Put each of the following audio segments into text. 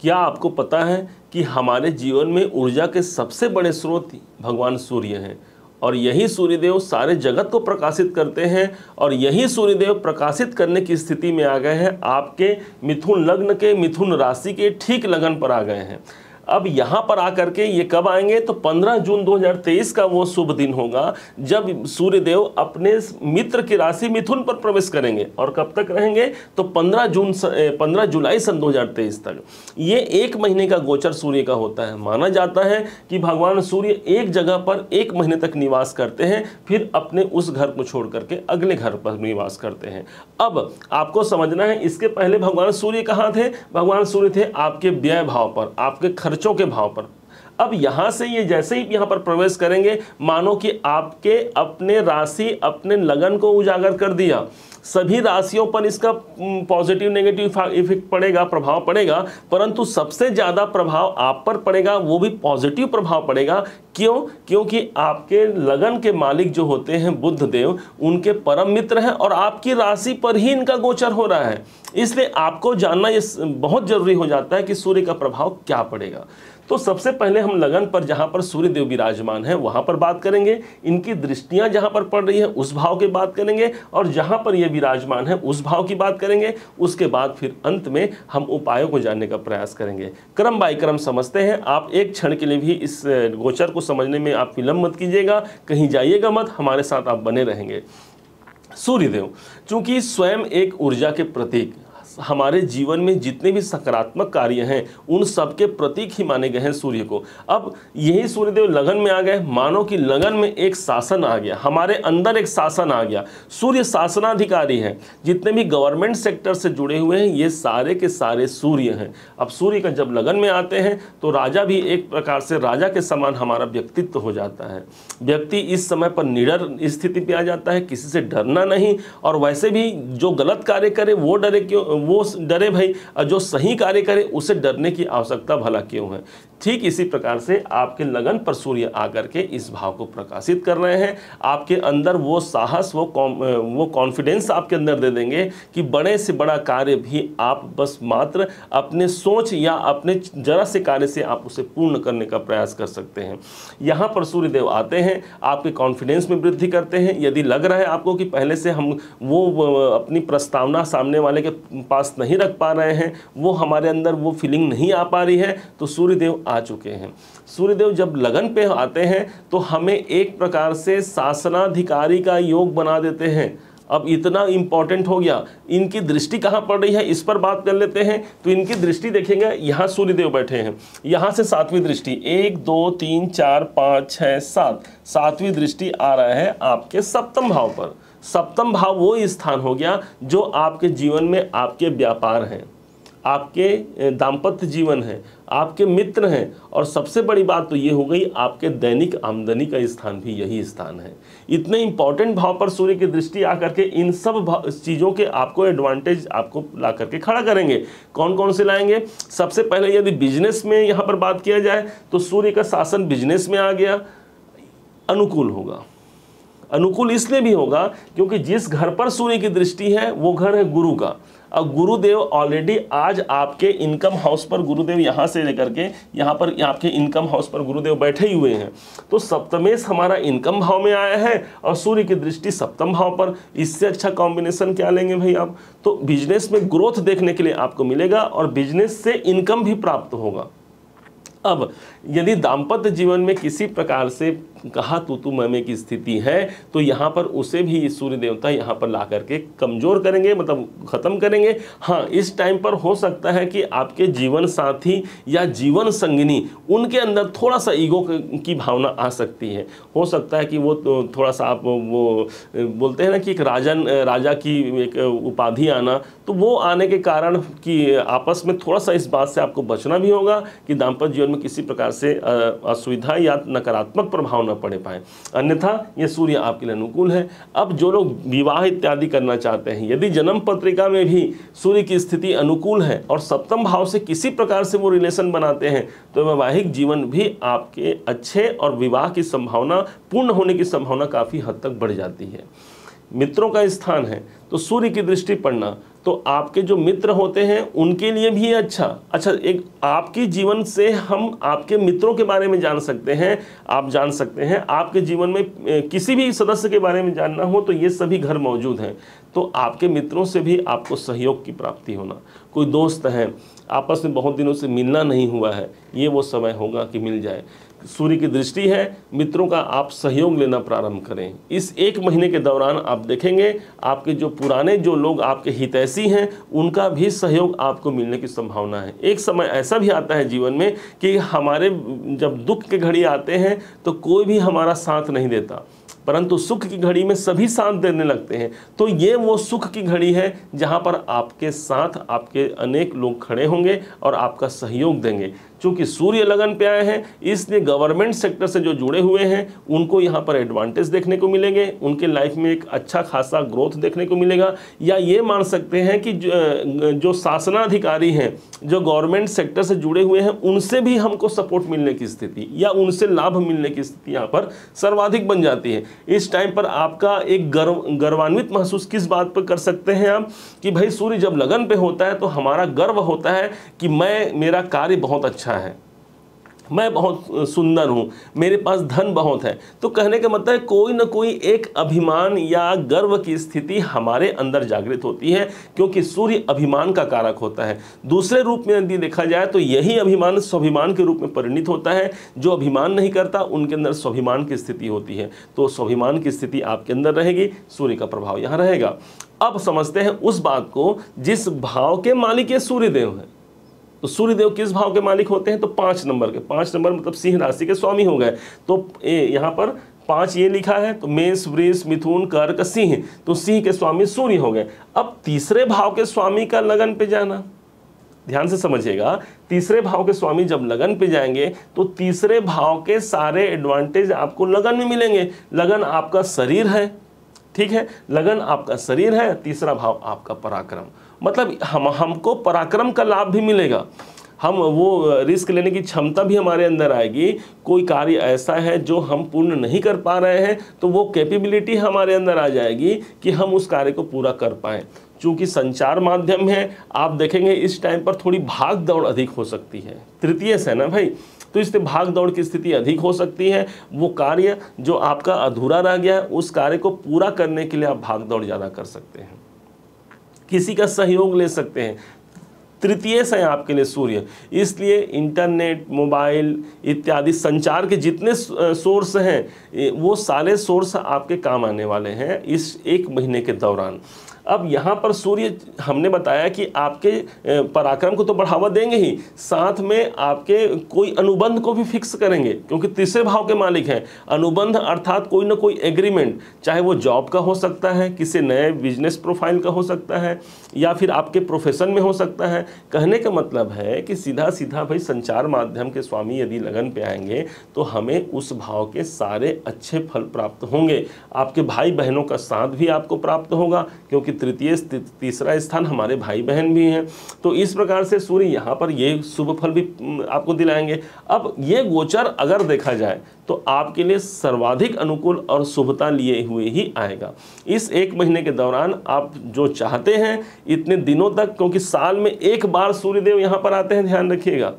क्या आपको पता है कि हमारे जीवन में ऊर्जा के सबसे बड़े स्रोत भगवान सूर्य हैं, और यही सूर्यदेव सारे जगत को प्रकाशित करते हैं, और यही सूर्यदेव प्रकाशित करने की स्थिति में आ गए हैं, आपके मिथुन लग्न के, मिथुन राशि के ठीक लगन पर आ गए हैं। अब यहाँ पर आकर के ये कब आएंगे, तो 15 जून 2023 का वो शुभ दिन होगा जब सूर्यदेव अपने मित्र की राशि मिथुन पर प्रवेश करेंगे, और कब तक रहेंगे, तो 15 जुलाई सन 2023 तक। ये 1 महीने का गोचर सूर्य का होता है। माना जाता है कि भगवान सूर्य एक जगह पर 1 महीने तक निवास करते हैं, फिर अपने उस घर को छोड़ करके अगले घर पर निवास करते हैं। अब आपको समझना है, इसके पहले भगवान सूर्य कहाँ थे? भगवान सूर्य थे आपके व्यय भाव पर, आपके खर्चों के भाव पर। अब यहां से ये जैसे ही यहां पर प्रवेश करेंगे, मानो कि आपके अपने राशि, अपने लगन को उजागर कर दिया। सभी राशियों पर इसका पॉजिटिव नेगेटिव इफेक्ट पड़ेगा, प्रभाव पड़ेगा, परंतु सबसे ज़्यादा प्रभाव आप पर पड़ेगा, वो भी पॉजिटिव प्रभाव पड़ेगा। क्यों? क्योंकि आपके लगन के मालिक जो होते हैं बुध देव, उनके परम मित्र हैं, और आपकी राशि पर ही इनका गोचर हो रहा है। इसलिए आपको जानना ये बहुत जरूरी हो जाता है कि सूर्य का प्रभाव क्या पड़ेगा। तो सबसे पहले हम लगन पर जहाँ पर सूर्यदेव विराजमान है वहाँ पर बात करेंगे, इनकी दृष्टियाँ जहाँ पर पड़ रही है उस भाव की बात करेंगे, और जहाँ पर ये विराजमान है उस भाव की बात करेंगे। उसके बाद फिर अंत में हम उपायों को जानने का प्रयास करेंगे। क्रम बाय क्रम समझते हैं। आप एक क्षण के लिए भी इस गोचर को समझने में आप विलंब मत कीजिएगा, कहीं जाइएगा मत, हमारे साथ आप बने रहेंगे। सूर्यदेव चूंकि स्वयं एक ऊर्जा के प्रतीक, हमारे जीवन में जितने भी सकारात्मक कार्य हैं उन सब के प्रतीक ही माने गए हैं सूर्य को। अब यही सूर्यदेव लगन में आ गए, मानो कि लगन में एक शासन आ गया, हमारे अंदर एक शासन आ गया। सूर्य शासनाधिकारी है। जितने भी गवर्नमेंट सेक्टर से जुड़े हुए हैं ये सारे के सारे सूर्य हैं। अब सूर्य का जब लगन में आते हैं तो राजा भी एक प्रकार से राजा के समान हमारा व्यक्तित्व हो जाता है। व्यक्ति इस समय पर निडर स्थिति पे आ जाता है, किसी से डरना नहीं, और वैसे भी जो गलत कार्य करे वो डरे क्यों, वो डरे भाई, जो सही कार्य करे उसे डरने की आवश्यकता भला क्यों है। ठीक इसी प्रकार से आपके लगन पर सूर्य आकर के इस भाव को प्रकाशित कर रहे हैं। आपके अंदर वो साहस, वो कॉन्फिडेंस आपके अंदर दे देंगे कि बड़े से बड़ा कार्य भी आप बस मात्र अपने सोच या अपने जरा से कार्य से आप उसे पूर्ण करने का प्रयास कर सकते हैं। यहाँ पर सूर्यदेव आते हैं, आपके कॉन्फिडेंस में वृद्धि करते हैं। यदि लग रहा है आपको कि पहले से हम वो अपनी प्रस्तावना सामने वाले के पास नहीं रख पा रहे हैं, वो हमारे अंदर वो फीलिंग नहीं आ पा रही है, तो सूर्यदेव आ चुके हैं। सूर्यदेव जब लगन पे आते हैं तो हमें एक प्रकार से शासनाधिकारी का योग बना देते हैं। अब इतना इंपॉर्टेंट हो गया, इनकी दृष्टि कहाँ पड़ रही है इस पर बात कर लेते हैं। तो इनकी दृष्टि देखेंगे, यहाँ सूर्यदेव बैठे हैं, यहाँ से 7वीं दृष्टि, 1 2 3 4 5 6 7, 7वीं दृष्टि आ रहा है आपके सप्तम भाव पर। सप्तम भाव वो स्थान हो गया जो आपके जीवन में आपके व्यापार हैं, आपके दाम्पत्य जीवन है, आपके मित्र हैं, और सबसे बड़ी बात तो ये हो गई आपके दैनिक आमदनी का स्थान भी यही स्थान है। इतने इंपॉर्टेंट भाव पर सूर्य की दृष्टि आकर के इन सब चीज़ों के आपको एडवांटेज आपको ला करके खड़ा करेंगे। कौन कौन से लाएंगे? सबसे पहले यदि बिजनेस में यहाँ पर बात किया जाए तो सूर्य का शासन बिजनेस में आ गया, अनुकूल होगा। अनुकूल इसलिए भी होगा क्योंकि जिस घर पर सूर्य की दृष्टि है वो घर है गुरु का। अब गुरुदेव ऑलरेडी आज आपके इनकम हाउस पर, गुरुदेव यहाँ से लेकर के यहाँ पर आपके इनकम हाउस पर गुरुदेव बैठे ही हुए हैं। तो सप्तमेश हमारा इनकम भाव में आया है और सूर्य की दृष्टि सप्तम भाव पर। इससे अच्छा कॉम्बिनेशन क्या लेंगे भाई आप? तो बिजनेस में ग्रोथ देखने के लिए आपको मिलेगा और बिजनेस से इनकम भी प्राप्त होगा। अब यदि दाम्पत्य जीवन में किसी प्रकार से कहा तू मैं की स्थिति है तो यहाँ पर उसे भी सूर्य देवता यहाँ पर ला करके कमज़ोर करेंगे, मतलब ख़त्म करेंगे। हाँ, इस टाइम पर हो सकता है कि आपके जीवन साथी या जीवन संगिनी उनके अंदर थोड़ा सा ईगो की भावना आ सकती है। हो सकता है कि वो थोड़ा सा आप वो बोलते हैं ना कि एक राजा की एक उपाधि आना, तो वो आने के कारण कि आपस में थोड़ा सा इस बात से आपको बचना भी होगा कि दाम्पत्य जीवन में किसी प्रकार से असुविधा या नकारात्मक प्रभाव न पड़े पाए, अन्यथा ये सूर्य आपके लिए अनुकूल है। अब जो लोग विवाह इत्यादि करना चाहते हैं, यदि जन्म पत्रिका में भी सूर्य की स्थिति अनुकूल है और सप्तम भाव से किसी प्रकार से वो रिलेशन बनाते हैं तो वैवाहिक जीवन भी आपके अच्छे और विवाह की संभावना, पूर्ण होने की संभावना काफ़ी हद तक बढ़ जाती है। मित्रों का स्थान है तो सूर्य की दृष्टि पड़ना तो आपके जो मित्र होते हैं उनके लिए भी अच्छा एक आपके जीवन से हम आपके मित्रों के बारे में जान सकते हैं। आप जान सकते हैं आपके जीवन में किसी भी सदस्य के बारे में जानना हो तो ये सभी घर मौजूद हैं। तो आपके मित्रों से भी आपको सहयोग की प्राप्ति होना। कोई दोस्त हैं, आपस में बहुत दिनों से मिलना नहीं हुआ है, ये वो समय होगा कि मिल जाए। सूर्य की दृष्टि है, मित्रों का आप सहयोग लेना प्रारंभ करें। इस एक महीने के दौरान आप देखेंगे आपके जो पुराने जो लोग आपके हितैषी हैं उनका भी सहयोग आपको मिलने की संभावना है। एक समय ऐसा भी आता है जीवन में कि हमारे जब दुख के घड़ी आते हैं तो कोई भी हमारा साथ नहीं देता, परंतु सुख की घड़ी में सभी साथ देने लगते हैं। तो ये वो सुख की घड़ी है जहाँ पर आपके साथ आपके अनेक लोग खड़े होंगे और आपका सहयोग देंगे। चूँकि सूर्य लगन पे आए हैं इसलिए गवर्नमेंट सेक्टर से जो जुड़े हुए हैं उनको यहाँ पर एडवांटेज देखने को मिलेंगे, उनके लाइफ में एक अच्छा खासा ग्रोथ देखने को मिलेगा। या ये मान सकते हैं कि जो शासनाधिकारी हैं, जो गवर्नमेंट सेक्टर से जुड़े हुए हैं, उनसे भी हमको सपोर्ट मिलने की स्थिति या उनसे लाभ मिलने की स्थिति यहाँ पर सर्वाधिक बन जाती है। इस टाइम पर आपका एक गर्वान्वित महसूस किस बात पर कर सकते हैं आप कि भाई सूर्य जब लगन पे होता है तो हमारा गर्व होता है कि मेरा कार्य बहुत अच्छा है, मैं बहुत सुंदर हूँ, मेरे पास धन बहुत है। तो कहने का मतलब है कोई ना कोई एक अभिमान या गर्व की स्थिति हमारे अंदर जागृत होती है, क्योंकि सूर्य अभिमान का कारक होता है। दूसरे रूप में यदि देखा जाए तो यही अभिमान स्वाभिमान के रूप में परिणित होता है। जो अभिमान नहीं करता उनके अंदर स्वाभिमान की स्थिति होती है। तो स्वाभिमान की स्थिति आपके अंदर रहेगी, सूर्य का प्रभाव यहाँ रहेगा। अब समझते हैं उस बात को जिस भाव के मालिक ये सूर्यदेव है। तो सूर्यदेव किस भाव के मालिक होते हैं? तो 5 नंबर के। 5 नंबर मतलब सिंह राशि के स्वामी हो गए। तो यहाँ पर 5 ये लिखा है, तो मेष, वृष, मिथुन, कर्क, सिंह, तो सिंह के स्वामी सूर्य हो गए। अब तीसरे भाव के स्वामी का लगन पे जाना, ध्यान से समझिएगा। तीसरे भाव के स्वामी जब लगन पे जाएंगे तो तीसरे भाव के सारे एडवांटेज आपको लगन में मिलेंगे। लगन आपका शरीर है, ठीक है, लगन आपका शरीर है। तीसरा भाव आपका पराक्रम, मतलब हमको पराक्रम का लाभ भी मिलेगा। हम वो रिस्क लेने की क्षमता भी हमारे अंदर आएगी। कोई कार्य ऐसा है जो हम पूर्ण नहीं कर पा रहे हैं तो वो कैपेबिलिटी हमारे अंदर आ जाएगी कि हम उस कार्य को पूरा कर पाएं। चूँकि संचार माध्यम है, आप देखेंगे इस टाइम पर थोड़ी भाग दौड़ अधिक हो सकती है। तृतीय से ना भाई, तो इससे भाग दौड़ की स्थिति अधिक हो सकती है। वो कार्य जो आपका अधूरा रह गया है उस कार्य को पूरा करने के लिए आप भाग दौड़ ज़्यादा कर सकते हैं, किसी का सहयोग ले सकते हैं। तृतीय से आपके लिए सूर्य, इसलिए इंटरनेट, मोबाइल इत्यादि संचार के जितने सोर्स हैं वो सारे सोर्स आपके काम आने वाले हैं इस एक महीने के दौरान। अब यहाँ पर सूर्य हमने बताया कि आपके पराक्रम को तो बढ़ावा देंगे ही, साथ में आपके कोई अनुबंध को भी फिक्स करेंगे, क्योंकि तीसरे भाव के मालिक हैं। अनुबंध अर्थात कोई ना कोई एग्रीमेंट, चाहे वो जॉब का हो सकता है, किसी नए बिजनेस प्रोफाइल का हो सकता है, या फिर आपके प्रोफेशन में हो सकता है। कहने का मतलब है कि सीधा सीधा भाई संचार माध्यम के स्वामी यदि लगन पे आएंगे तो हमें उस भाव के सारे अच्छे फल प्राप्त होंगे। आपके भाई बहनों का साथ भी आपको प्राप्त होगा, क्योंकि तृतीय तीसरा स्थान हमारे भाई बहन भी हैं। तो इस प्रकार से सूर्य यहाँ पर ये शुभ फल भी आपको दिलाएंगे। अब ये गोचर अगर देखा जाए तो आपके लिए सर्वाधिक अनुकूल और शुभता लिए हुए ही आएगा। इस एक महीने के दौरान आप जो चाहते हैं इतने दिनों तक, क्योंकि साल में एक बार सूर्यदेव यहाँ पर आते हैं, ध्यान रखिएगा।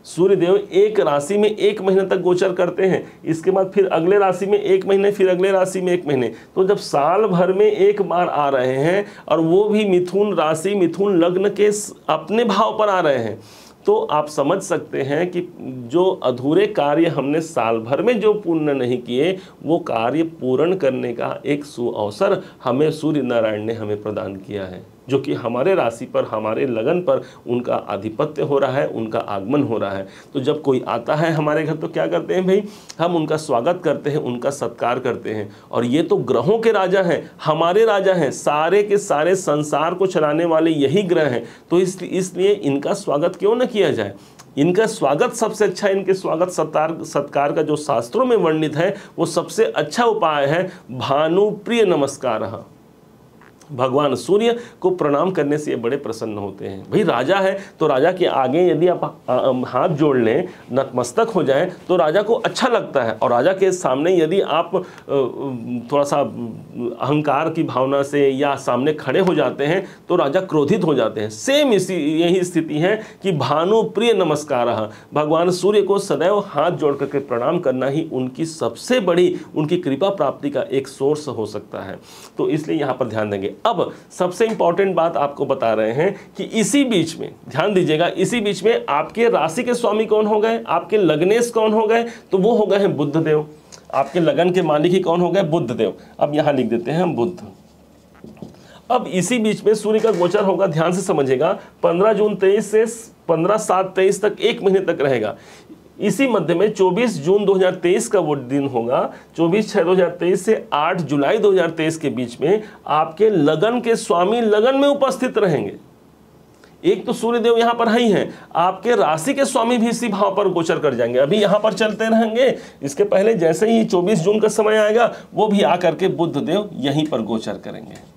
सूर्यदेव एक राशि में 1 महीने तक गोचर करते हैं, इसके बाद फिर अगले राशि में 1 महीने, फिर अगले राशि में 1 महीने। तो जब साल भर में एक बार आ रहे हैं और वो भी मिथुन राशि, मिथुन लग्न के अपने भाव पर आ रहे हैं, तो आप समझ सकते हैं कि जो अधूरे कार्य हमने साल भर में जो पूर्ण नहीं किए वो कार्य पूर्ण करने का एक सुअवसर हमें सूर्य नारायण ने हमें प्रदान किया है, जो कि हमारे राशि पर, हमारे लगन पर उनका आधिपत्य हो रहा है, उनका आगमन हो रहा है। तो जब कोई आता है हमारे घर तो क्या करते हैं भाई, हम उनका स्वागत करते हैं, उनका सत्कार करते हैं। और ये तो ग्रहों के राजा हैं, हमारे राजा हैं, सारे के सारे संसार को चलाने वाले यही ग्रह हैं। तो इसलिए इनका स्वागत क्यों न किया जाए। इनका स्वागत सबसे अच्छा, इनके स्वागत सत्कार का जो शास्त्रों में वर्णित है वो सबसे अच्छा उपाय है भानु प्रिय नमस्कार। भगवान सूर्य को प्रणाम करने से ये बड़े प्रसन्न होते हैं। भाई राजा है तो राजा के आगे यदि आप हाथ जोड़ लें, नतमस्तक हो जाएं तो राजा को अच्छा लगता है, और राजा के सामने यदि आप थोड़ा सा अहंकार की भावना से या सामने खड़े हो जाते हैं तो राजा क्रोधित हो जाते हैं। सेम यही स्थिति है कि भानु प्रिय नमस्कारः, भगवान सूर्य को सदैव हाथ जोड़ करके प्रणाम करना ही उनकी सबसे बड़ी, उनकी कृपा प्राप्ति का एक सोर्स हो सकता है। तो इसलिए यहाँ पर ध्यान देंगे। अब सबसे इंपॉर्टेंट बात आपको बता रहे हैं कि इसी बीच में ध्यान दीजिएगा, इसी बीच में आपके राशि के स्वामी कौन हो गए, आपके लग्नेश कौन हो गए, तो वो हो गए हैं बुध देव। आपके लगन के मालिक ही कौन हो गए, बुध देव। अब यहां लिख देते हैं हम बुध। अब इसी बीच में सूर्य का गोचर होगा, ध्यान से समझिएगा, 15 जून 23 से 15/7/23 तक, 1 महीने तक रहेगा। इसी मध्य में 24 जून 2023 का वो दिन होगा, 24/6/2023 से 8 जुलाई 2023 के बीच में आपके लगन के स्वामी लगन में उपस्थित रहेंगे। एक तो सूर्यदेव यहां पर ही हैं, आपके राशि के स्वामी भी इसी भाव पर गोचर कर जाएंगे। अभी यहां पर चलते रहेंगे, इसके पहले जैसे ही 24 जून का समय आएगा वो भी आकर के बुध देव यहीं पर गोचर करेंगे।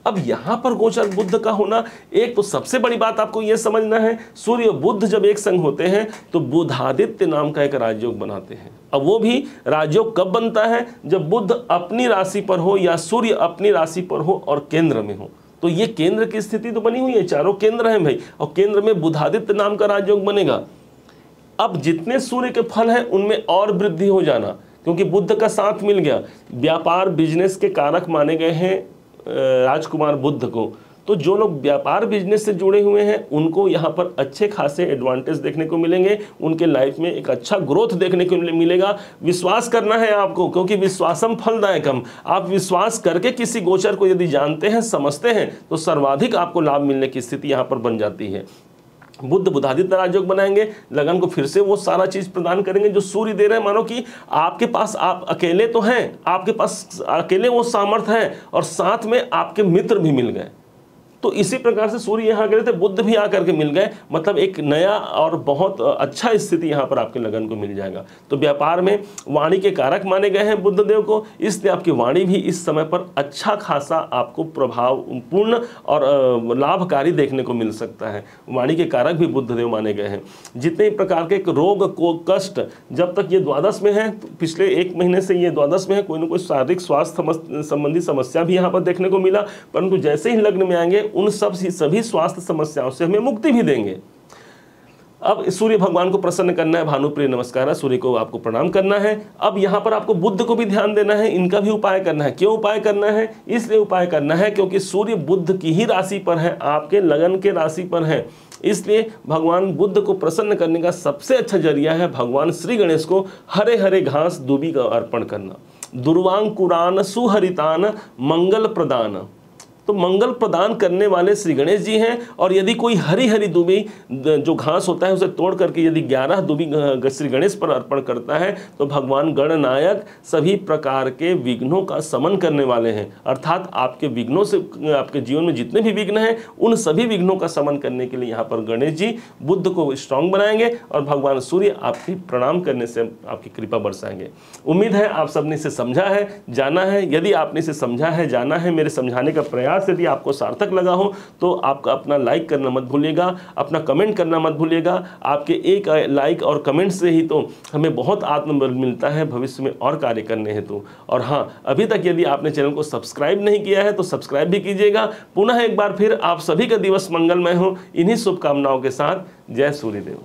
अब यहां पर गोचर बुध का होना, एक तो सबसे बड़ी बात आपको यह समझना है, सूर्य बुध जब एक संग होते हैं तो बुधादित्य नाम का एक राजयोग बनाते हैं। अब वो भी राजयोग कब बनता है, जब बुध अपनी राशि पर हो या सूर्य अपनी राशि पर हो और केंद्र में हो। तो ये केंद्र की स्थिति तो बनी हुई है, चारों केंद्र हैं भाई, और केंद्र में बुधादित्य नाम का राजयोग बनेगा। अब जितने सूर्य के फल हैं उनमें और वृद्धि हो जाना, क्योंकि बुध का साथ मिल गया। व्यापार बिजनेस के कारक माने गए हैं राजकुमार बुध को, तो जो लोग व्यापार बिजनेस से जुड़े हुए हैं उनको यहाँ पर अच्छे खासे एडवांटेज देखने को मिलेंगे, उनके लाइफ में एक अच्छा ग्रोथ देखने को मिलेगा। विश्वास करना है आपको, क्योंकि विश्वासम फलदायकम, आप विश्वास करके किसी गोचर को यदि जानते हैं, समझते हैं, तो सर्वाधिक आपको लाभ मिलने की स्थिति यहाँ पर बन जाती है। बुध बुधादित्य राजयोग बनाएंगे, लगन को फिर से वो सारा चीज प्रदान करेंगे जो सूर्य दे रहे हैं। मानो कि आपके पास, आप अकेले तो हैं, आपके पास अकेले वो सामर्थ्य है और साथ में आपके मित्र भी मिल गए। तो इसी प्रकार से सूर्य यहाँ गए थे, बुध भी आकर के मिल गए, मतलब एक नया और बहुत अच्छा स्थिति यहाँ पर आपके लगन को मिल जाएगा। तो व्यापार में वाणी के कारक माने गए हैं बुध देव को, इसलिए आपकी वाणी भी इस समय पर अच्छा खासा आपको प्रभावपूर्ण और लाभकारी देखने को मिल सकता है। वाणी के कारक भी बुध देव माने गए हैं। जितने प्रकार के रोग को कष्ट, जब तक ये द्वादश में है, तो पिछले 1 महीने से ये द्वादश में है, कोई ना कोई शारीरिक स्वास्थ्य संबंधी समस्या भी यहाँ पर देखने को मिला, परंतु जैसे ही लग्न में आएंगे उन सभी स्वास्थ्य समस्याओं से हमें मुक्ति भी देंगे। अब सूर्य भगवान को प्रसन्न करना है, भानुप्रिय नमस्कार, सूर्य को आपको प्रणाम करना है। अब यहाँ पर आपको बुध को भी ध्यान देना है, इनका भी उपाय करना है। क्यों उपाय करना है? इसलिए उपाय करना है क्योंकि सूर्य बुध की ही राशि पर है, आपके लगन के राशि पर है। इसलिए भगवान बुध को प्रसन्न करने का सबसे अच्छा जरिया है भगवान श्री गणेश को हरे हरे घास दूबी का अर्पण करना। दुर्वांकुरान सुहरितान मंगल प्रदान, तो मंगल प्रदान करने वाले श्री गणेश जी हैं। और यदि कोई हरी हरी दूबी जो घास होता है उसे तोड़ करके यदि 11 दूबी श्री गणेश पर अर्पण करता है तो भगवान गणनायक सभी प्रकार के विघ्नों का समन करने वाले हैं। अर्थात आपके विघ्नों से, आपके जीवन में जितने भी विघ्न हैं उन सभी विघ्नों का समन करने के लिए यहाँ पर गणेश जी बुद्ध को स्ट्रांग बनाएंगे और भगवान सूर्य आपकी प्रणाम करने से आपकी कृपा बरसाएंगे। उम्मीद है आप सबने इसे समझा है, जाना है। यदि आपने इसे समझा है, जाना है, मेरे समझाने का प्रयास यदि आपको सार्थक लगा हो तो आपका अपना लाइक करना मत भूलिएगा, अपना कमेंट करना मत भूलिएगा। आपके एक लाइक और कमेंट से ही तो हमें बहुत आत्मबल मिलता है भविष्य में और कार्य करने हेतु। और हाँ, अभी तक यदि आपने चैनल को सब्सक्राइब नहीं किया है तो सब्सक्राइब भी कीजिएगा। पुनः एक बार फिर आप सभी का दिवस मंगलमय हो, इन्हीं शुभकामनाओं के साथ जय सूर्यदेव।